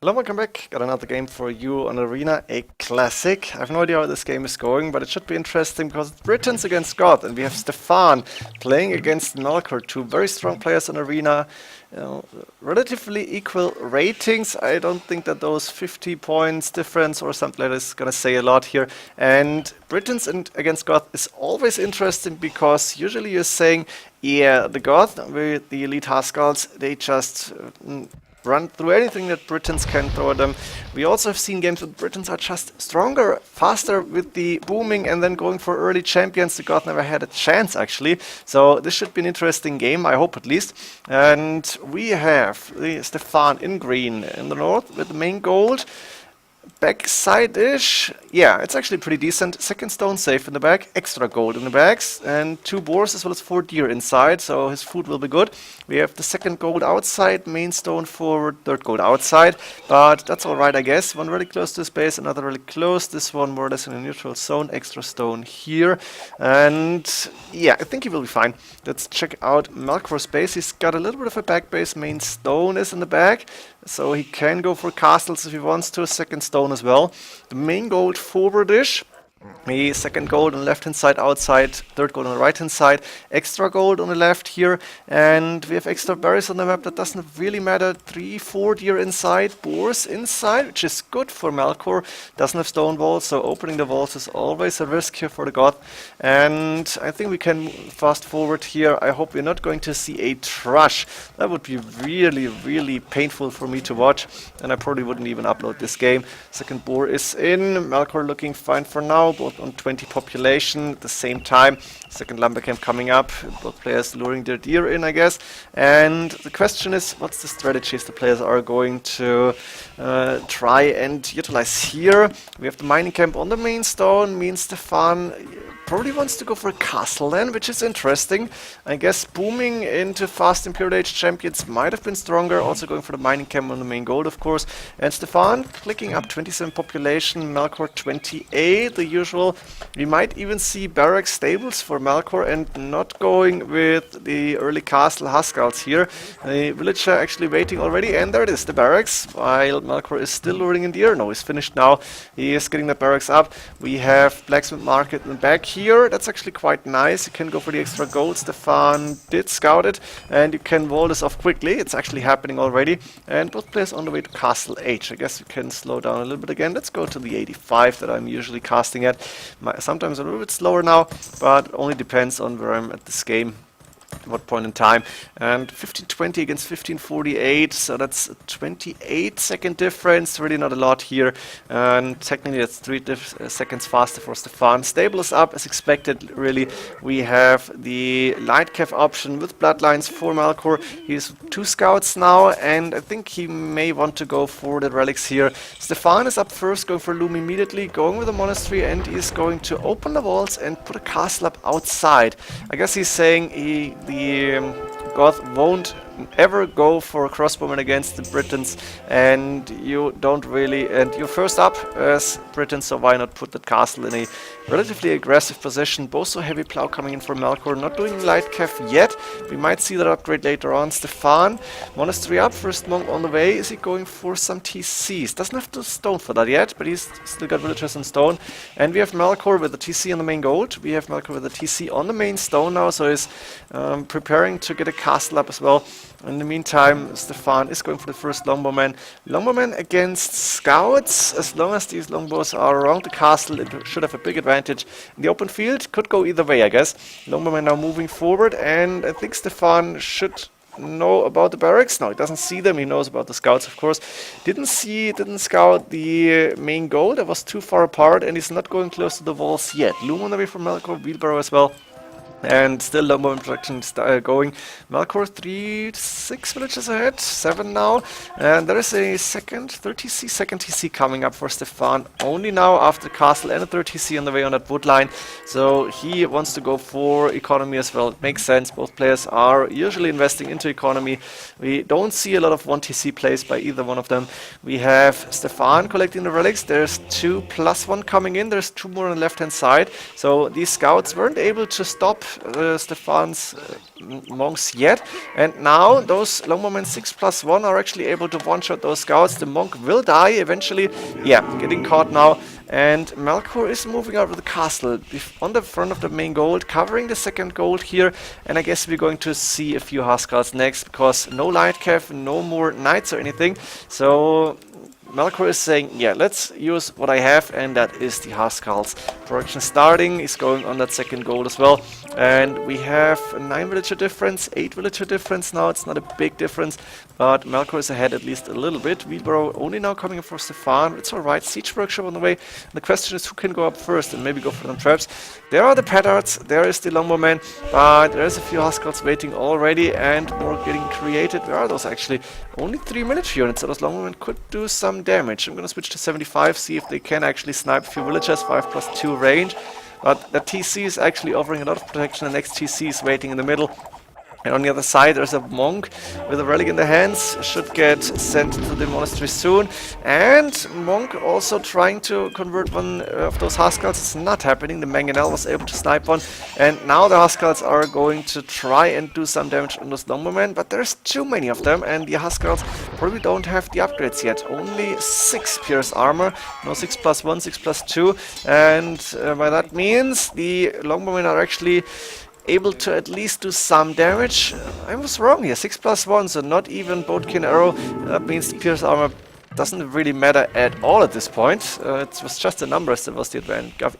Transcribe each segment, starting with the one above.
Hello, welcome back. Got another game for you on Arena, a classic. I have no idea how this game is going, but it should be interesting because it's Britons against Goths, and we have Stefan playing against Melkor, two very strong players on Arena. Relatively equal ratings. I don't think that those 50 points difference or something like that is gonna say a lot here. And Britons against Goths is always interesting because usually you're saying, yeah, the Goths with the elite Huskarls, they just run through anything that Britons can throw at them. We also have seen games where Britons are just stronger, faster with the booming and then going for early champions. The Goths never had a chance actually. So this should be an interesting game, I hope at least. And we have the Stefan in green in the north with the main gold. Backside-ish, yeah, it's actually pretty decent. Second stone safe in the back, extra gold in the backs, and 2 boars as well as 4 deer inside, so his food will be good. We have the second gold outside, main stone forward, third gold outside, but that's alright I guess. One really close to his base, another really close, this one more or less in a neutral zone, extra stone here, and yeah, I think he will be fine. Let's check out Melkor's base. He's got a little bit of a back base, main stone is in the back, so he can go for castles if he wants to, second stone as well. The main gold forward-ish. The second gold on the left hand side outside, third gold on the right hand side, extra gold on the left here, and we have extra berries on the map. That doesn't really matter. 3, 4 deer inside, boars inside, which is good for Melkor. Doesn't have stone walls, so opening the walls is always a risk here for the god. And I think we can fast forward here. I hope we're not going to see a trash. That would be really, really painful for me to watch, and I probably wouldn't even upload this game. Second boar is in. Melkor looking fine for now. Both on 20 population at the same time. Second lumber camp coming up. Both players luring their deer in, I guess. And the question is, what's the strategies the players are going to try and utilize here? We have the mining camp on the main stone. Me and Stefan probably wants to go for a castle then, which is interesting. I guess booming into fast Imperial Age champions might have been stronger. Also going for the mining camp on the main gold, of course. And Stefan clicking up 27 population, Melkor 28, the usual. We might even see barracks stables for Melkor and not going with the early castle Huskarls here. The villager actually waiting already, and there it is, the barracks, while Melkor is still luring in deer. No, he's finished now. He is getting the barracks up. We have blacksmith market in the back here. That's actually quite nice. You can go for the extra gold. Stefan did scout it, and you can wall this off quickly. It's actually happening already. And both players on the way to Castle H. I guess we can slow down a little bit again. Let's go to the 85 that I'm usually casting at. Sometimes a little bit slower now, but only depends on where I'm at this game. At what point in time. And 1520 against 1548, so that's a 28-second difference, really not a lot here, and technically that's 3 seconds faster for Stefan. Stable is up as expected, really. We have the light cav option with bloodlines for Melkor. He's 2 scouts now, and I think he may want to go for the relics here. Stefan is up first, going for Loom immediately, going with the monastery, and he's going to open the walls and put a castle up outside. I guess he's saying the Goth won't ever go for crossbowmen against the Britons, and you don't really, and you're first up as Britons, so why not put that castle in a relatively aggressive position. Both so heavy plow coming in for Melkor, not doing light cav yet. We might see that upgrade later on. Stefan, monastery up, first monk on the way. Is he going for some TCs? Doesn't have the stone for that yet, but he's still got villagers in stone. And we have Melkor with the TC on the main gold. We have Melkor with the TC on the main stone now, so he's preparing to get a castle up as well. In the meantime, Stefan is going for the first longbowman. Longbowman against scouts. As long as these longbows are around the castle, it should have a big advantage. In the open field, could go either way, I guess. Longbowman now moving forward, and I think Stefan should know about the barracks. No, he doesn't see them. He knows about the scouts, of course. Didn't scout the main goal. That was too far apart, and he's not going close to the walls yet. Loom on the way from Melkor, wheelbarrow as well. And still longbowman production going. Melkor 6 villages ahead, 7 now. And there is a second TC coming up for Stefan. Only now after castle and a third TC on the way on that wood line. So he wants to go for economy as well. It makes sense. Both players are usually investing into economy. We don't see a lot of 1 TC plays by either one of them. We have Stefan collecting the relics. There's 2+1 coming in. There's 2 more on the left hand side. So these scouts weren't able to stop Stefan's monks yet. And now those longbowmen 6+1 are actually able to one-shot those scouts. The monk will die eventually. Yeah, getting caught now. And Melkor is moving out of the castle on the front of the main gold, covering the second gold here. And I guess we're going to see a few Huskarls next, because no light cav, no more knights or anything. So Melkor is saying, yeah, let's use what I have, and that is the Huskarls. Production starting is going on that second gold as well. And we have a 9 villager difference, 8 villager difference now. It's not a big difference, but Melkor is ahead at least a little bit. Wheelbarrow only now coming for Stefan. It's alright. Siege workshop on the way. The question is who can go up first and maybe go for some traps. There are the petards, there is the longbowman, but there's a few Huskarls waiting already and more getting created. Where are those actually? Only 3 military units, so those longbowmen could do some damage. I'm gonna switch to 75, see if they can actually snipe a few villagers, 5+2 range. But the TC is actually offering a lot of protection. The next TC is waiting in the middle. And on the other side, there's a monk with a relic in the hands. Should get sent to the monastery soon. And monk also trying to convert one of those Huskarls. It's not happening. The Mangonel was able to snipe one. And now the Huskarls are going to try and do some damage on those longbowmen. But there's too many of them. And the Huskarls probably don't have the upgrades yet. Only 6 pierce armor. No 6+1, 6+2. And by that means the longbowmen are actually able to at least do some damage. I was wrong here, 6+1, so not even Boatkin arrow. That means the pierce armor doesn't really matter at all at this point. It was just the numbers that was the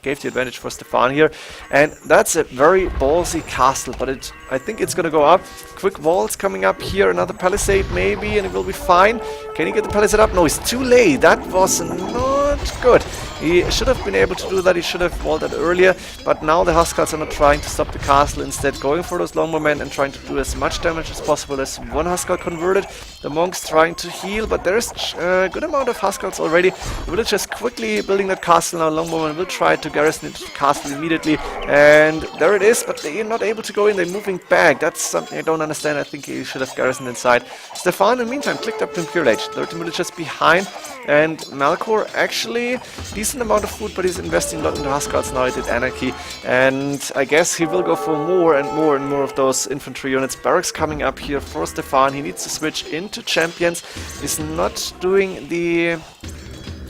gave the advantage for Stefan here. And that's a very ballsy castle, but I think it's gonna go up. Quick walls coming up here, another palisade maybe, and it will be fine. Can he get the palisade up? No, it's too late. That was not good. He should have been able to do that. He should have walled that earlier, but now the Huskarls are not trying to stop the castle, instead going for those longbowmen and trying to do as much damage as possible. There's one Huskarl converted. The monks trying to heal, but there's a good amount of Huskarls already. The villagers quickly building that castle now. Longbowmen will try to garrison into the castle immediately, and there it is, but they are not able to go in. They're moving back. That's something I don't understand. I think he should have garrisoned inside. Stefan, in the meantime, clicked up to Imperial Age. 30 villagers behind, and Melkor actually decent amount of food, but he's investing a lot into Huskarls now. He did Anarchy, and I guess he will go for more and more and more of those infantry units. Barracks coming up here for Stefan. He needs to switch into champions. He's not doing the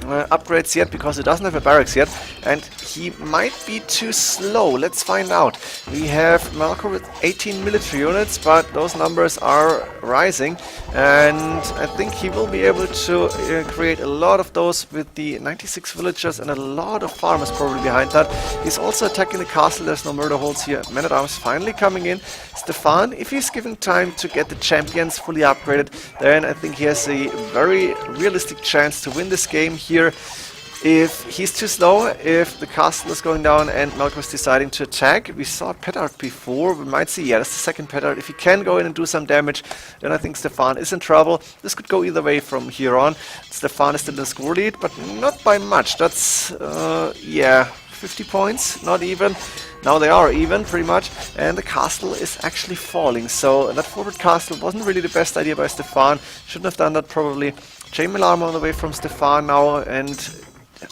upgrades yet because he doesn't have a barracks yet, and he might be too slow. Let's find out. We have Melkor with 18 military units, but those numbers are rising, and I think he will be able to create a lot of those with the 96 villagers and a lot of farmers probably behind that. He's also attacking the castle. There's no murder holds here. Men-at-arms finally coming in. Stefan, if he's given time to get the champions fully upgraded, then I think he has a very realistic chance to win this game here. If he's too slow, if the castle is going down and Melkor is deciding to attack, we saw petard before, we might see, yeah, that's the second petard. If he can go in and do some damage, then I think Stefan is in trouble. This could go either way from here on. Stefan is still in the score lead, but not by much. That's, yeah, 50 points, not even. Now they are even, pretty much, and the castle is actually falling. So that forward castle wasn't really the best idea by Stefan. Shouldn't have done that, probably. Chainmail armor on the way from Stefan now, and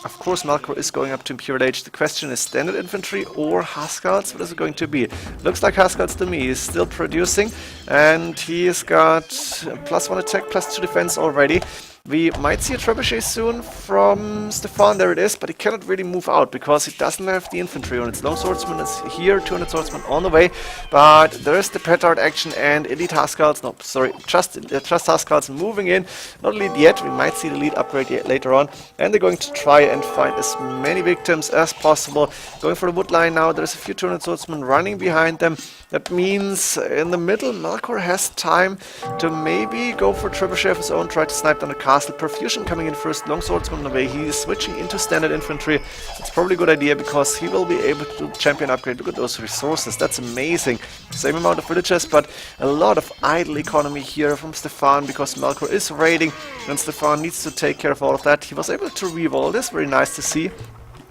of course Melkor is going up to Imperial Age. The question is standard infantry or Huskarls? What is it going to be? Looks like Huskarls to me. He's still producing, and he's got +1 attack, +2 defense already. We might see a trebuchet soon from Stefan, there it is, but he cannot really move out because he doesn't have the infantry units. Long swordsman is here, 200 swordsmen on the way, but there's the petard action and elite Huskarls, no, sorry, just Huskarls moving in. Not elite yet, we might see the elite upgrade later on, and they're going to try and find as many victims as possible. Going for the wood line now, there's a few 200 swordsmen running behind them. That means in the middle, Melkor has time to maybe go for trebuchet of his own, try to snipe down the castle. Perfusion coming in first, long swordsman on the way. He is switching into standard infantry. It's probably a good idea because he will be able to do champion upgrade. Look at those resources, that's amazing. Same amount of villagers, but a lot of idle economy here from Stefan because Melkor is raiding and Stefan needs to take care of all of that. He was able to re-wall this, very nice to see.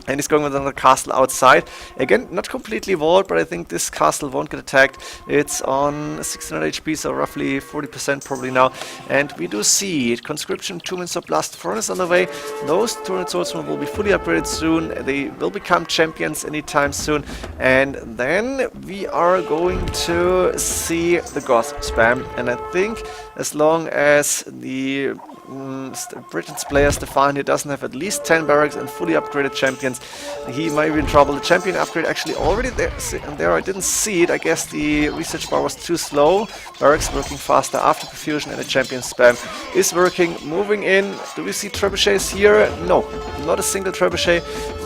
And he's going with another castle outside. Again, not completely walled, but I think this castle won't get attacked. It's on 1600 HP, so roughly 40% probably now. And we do see it. Conscription, 2 minutes of Blast Furnace on the way. Those 200 swordsmen will be fully upgraded soon. They will become champions anytime soon. And then we are going to see the Goth spam. And I think as long as the Britain's player Stefan here doesn't have at least 10 barracks and fully upgraded champions, he might be in trouble. The champion upgrade actually already there. I didn't see it. I guess the research bar was too slow. Barracks working faster after perfusion, and the champion spam is working. Moving in. Do we see trebuchets here? No, not a single trebuchet.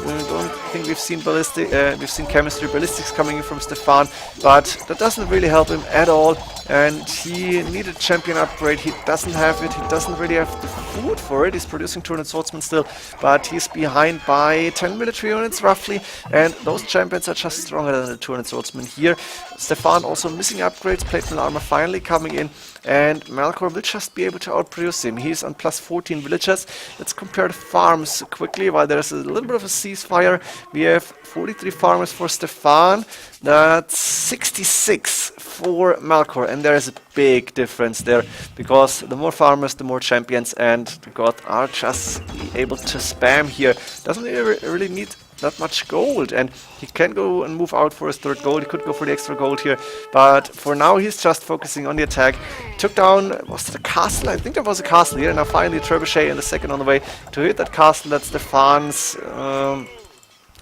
I don't think we've seen chemistry ballistics coming in from Stefan, but that doesn't really help him at all. And he needed champion upgrade. He doesn't have it. He doesn't really have the food for it. He's producing 200 swordsmen still, but he's behind by 10 military units roughly. And those champions are just stronger than the 200 swordsmen here. Stefan also missing upgrades. Plate mail armor finally coming in. And Melkor will just be able to outproduce him. He's on plus 14 villagers. Let's compare the farms quickly while there's a little bit of a ceasefire. We have 43 farmers for Stefan. That's 66 for Melkor. And there is a big difference there, because the more farmers, the more champions, and the Goths are just able to spam here. Doesn't really need that much gold, and he can go and move out for his third gold. He could go for the extra gold here, but for now he's just focusing on the attack. Took down, was it a castle? I think there was a castle here. Now finally trebuchet in the second on the way to hit that castle. That's Stefan's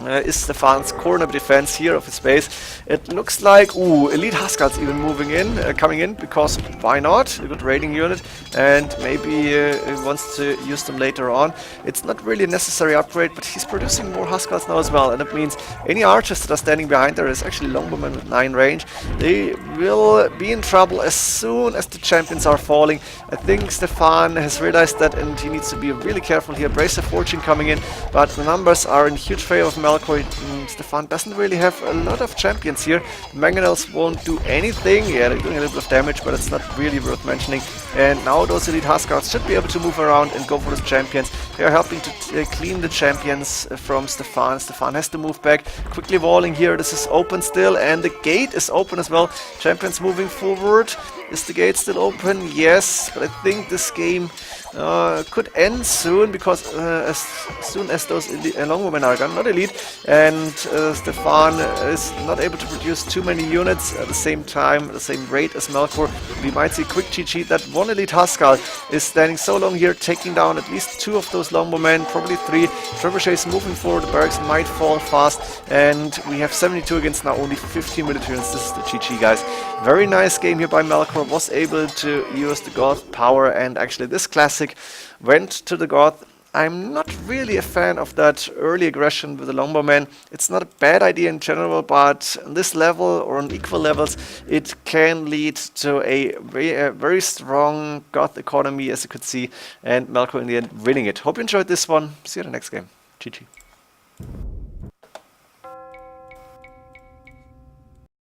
is Stefan's corner defense here of his base. It looks like, elite Huskarls even moving in, coming in, because why not? A good raiding unit, and maybe he wants to use them later on. It's not really a necessary upgrade, but he's producing more Huskarls now as well, and it means any archers that are standing behind there is actually longbowmen with 9 range. They will be in trouble as soon as the champions are falling. I think Stefan has realized that, and he needs to be really careful here. Brace of Fortune coming in, but the numbers are in huge favor of Melkor. Stefan doesn't really have a lot of champions here. The mangonels won't do anything. Yeah, they're doing a little bit of damage, but it's not really worth mentioning. And now those elite Huskarls should be able to move around and go for those champions. They are helping to clean the champions from Stefan. Stefan has to move back. Quickly walling here. This is open still, and the gate is open as well. Champions moving forward. Is the gate still open? Yes, but I think this game could end soon, because as soon as those longbowmen are gone, not elite, and Stefan is not able to produce too many units at the same time, the same rate as Melkor, we might see quick GG. That one elite Huskarl is standing so long here, taking down at least 2 of those longbowmen, probably 3. Trebuchets moving forward, the barracks might fall fast, and we have 72 against now only 15 military units. This is the GG, guys. Very nice game here by Melkor, was able to use the Goth power, and actually this classic went to the Goth. I'm not really a fan of that early aggression with the longbowmen. It's not a bad idea in general, but on this level or on equal levels, it can lead to a very strong Goth economy, as you could see, and Melkor in the end winning it. Hope you enjoyed this one. See you in the next game. GG.